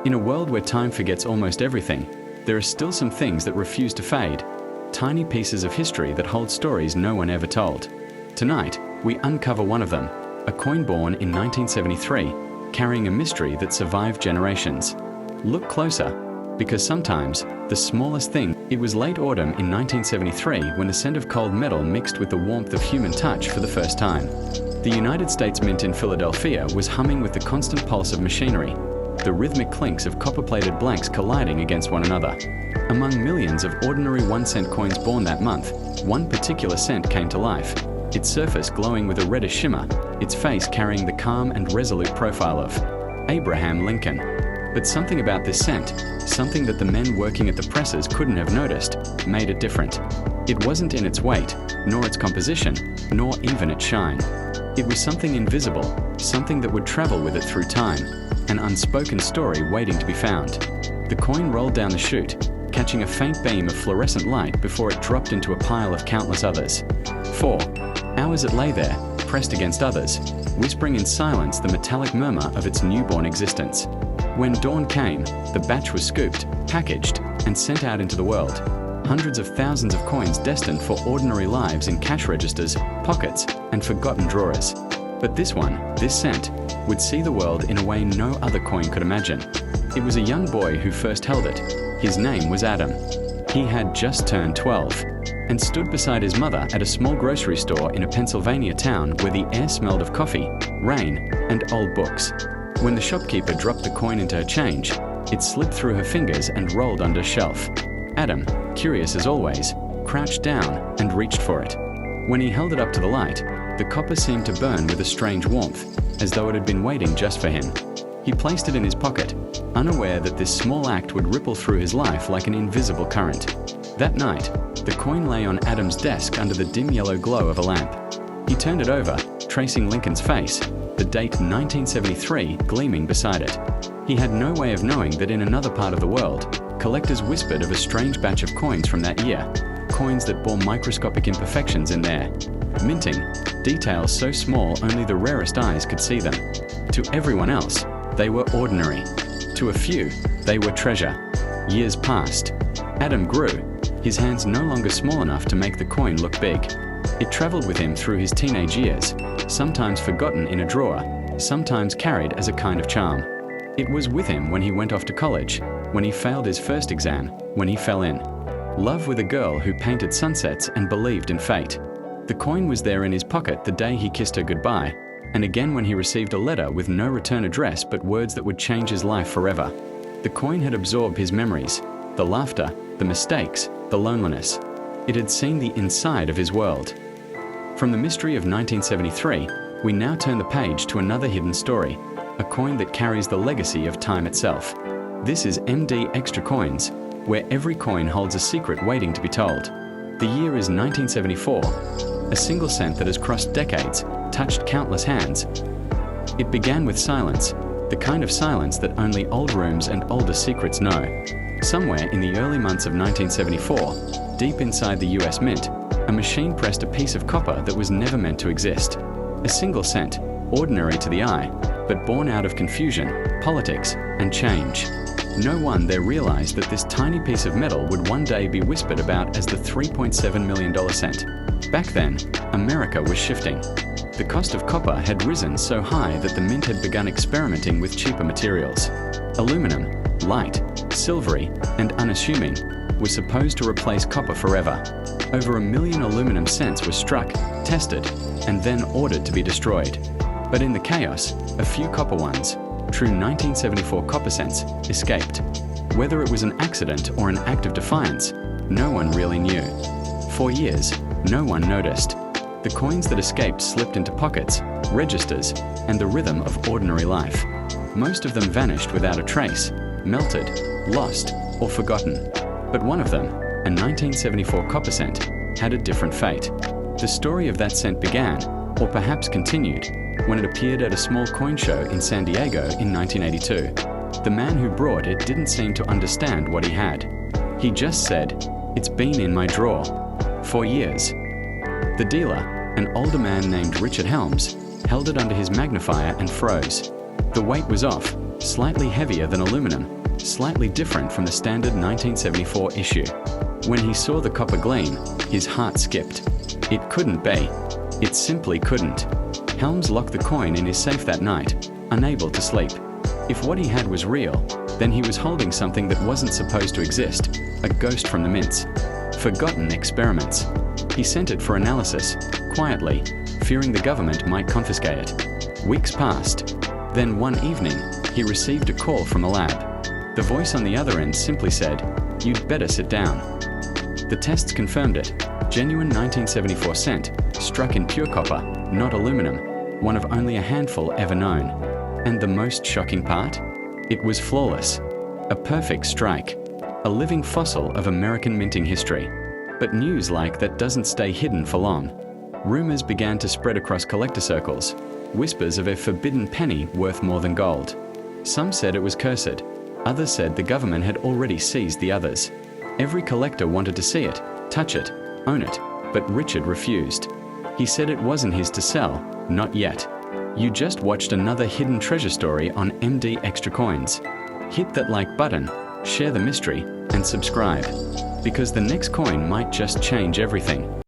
In a world where time forgets almost everything, there are still some things that refuse to fade. Tiny pieces of history that hold stories no one ever told. Tonight, we uncover one of them, a coin born in 1973, carrying a mystery that survived generations. Look closer, because sometimes, the smallest thing. It was late autumn in 1973 when the scent of cold metal mixed with the warmth of human touch for the first time. The United States Mint in Philadelphia was humming with the constant pulse of machinery, the rhythmic clinks of copper-plated blanks colliding against one another. Among millions of ordinary 1-cent coins born that month, one particular cent came to life, its surface glowing with a reddish shimmer, its face carrying the calm and resolute profile of Abraham Lincoln. But something about this cent, something that the men working at the presses couldn't have noticed, made it different. It wasn't in its weight, nor its composition, nor even its shine. It was something invisible, something that would travel with it through time, an unspoken story waiting to be found. The coin rolled down the chute, catching a faint beam of fluorescent light before it dropped into a pile of countless others. 4 hours it lay there, pressed against others, whispering in silence the metallic murmur of its newborn existence. When dawn came, the batch was scooped, packaged, and sent out into the world. Hundreds of thousands of coins destined for ordinary lives in cash registers, pockets, and forgotten drawers. But this one, this cent, would see the world in a way no other coin could imagine. It was a young boy who first held it. His name was Adam. He had just turned 12 and stood beside his mother at a small grocery store in a Pennsylvania town where the air smelled of coffee, rain, and old books. When the shopkeeper dropped the coin into her change, it slipped through her fingers and rolled under a shelf. Adam, curious as always, crouched down and reached for it. When he held it up to the light, the copper seemed to burn with a strange warmth, as though it had been waiting just for him. He placed it in his pocket, unaware that this small act would ripple through his life like an invisible current. That night, the coin lay on Adam's desk under the dim yellow glow of a lamp. He turned it over, tracing Lincoln's face, the date 1973 gleaming beside it. He had no way of knowing that in another part of the world, collectors whispered of a strange batch of coins from that year, coins that bore microscopic imperfections in their minting, details so small only the rarest eyes could see them. To everyone else, they were ordinary. To a few, they were treasure. Years passed. Adam grew, his hands no longer small enough to make the coin look big. It traveled with him through his teenage years, sometimes forgotten in a drawer, sometimes carried as a kind of charm. It was with him when he went off to college, when he failed his first exam, when he fell in love with a girl who painted sunsets and believed in fate. The coin was there in his pocket the day he kissed her goodbye, and again when he received a letter with no return address but words that would change his life forever. The coin had absorbed his memories, the laughter, the mistakes, the loneliness. It had seen the inside of his world. From the mystery of 1973, we now turn the page to another hidden story, a coin that carries the legacy of time itself. This is MD Extra Coins, where every coin holds a secret waiting to be told. The year is 1974, a single cent that has crossed decades, touched countless hands. It began with silence, the kind of silence that only old rooms and older secrets know. Somewhere in the early months of 1974, deep inside the US Mint, a machine pressed a piece of copper that was never meant to exist. A single cent, ordinary to the eye, but born out of confusion, politics, and change. No one there realized that this tiny piece of metal would one day be whispered about as the $3.7 million cent. Back then, America was shifting. The cost of copper had risen so high that the mint had begun experimenting with cheaper materials. Aluminum, light, silvery, and unassuming, was supposed to replace copper forever. Over 1 million aluminum cents were struck, tested, and then ordered to be destroyed. But in the chaos, a few copper ones, true 1974 copper cents, escaped. Whether it was an accident or an act of defiance, no one really knew. For years, no one noticed. The coins that escaped slipped into pockets, registers, and the rhythm of ordinary life. Most of them vanished without a trace, melted, lost, or forgotten. But one of them, a 1974 copper cent, had a different fate. The story of that cent began, or perhaps continued, when it appeared at a small coin show in San Diego in 1982. The man who brought it didn't seem to understand what he had. He just said, "It's been in my drawer for years." The dealer, an older man named Richard Helms, held it under his magnifier and froze. The weight was off, slightly heavier than aluminum, slightly different from the standard 1974 issue. When he saw the copper gleam, his heart skipped. It couldn't be. It simply couldn't. Helms locked the coin in his safe that night, unable to sleep. If what he had was real, then he was holding something that wasn't supposed to exist, a ghost from the mints. Forgotten experiments. He sent it for analysis, quietly, fearing the government might confiscate it. Weeks passed. Then one evening, he received a call from the lab. The voice on the other end simply said, "You'd better sit down." The tests confirmed it. Genuine 1974 cent, struck in pure copper, not aluminum, one of only a handful ever known. And the most shocking part? It was flawless. A perfect strike. A living fossil of American minting history. But news like that doesn't stay hidden for long. Rumors began to spread across collector circles. Whispers of a forbidden penny worth more than gold. Some said it was cursed. Others said the government had already seized the others. Every collector wanted to see it, touch it, own it, but Richard refused. He said it wasn't his to sell, not yet. You just watched another hidden treasure story on MD Extra Coins. Hit that like button, share the mystery, and subscribe. Because the next coin might just change everything.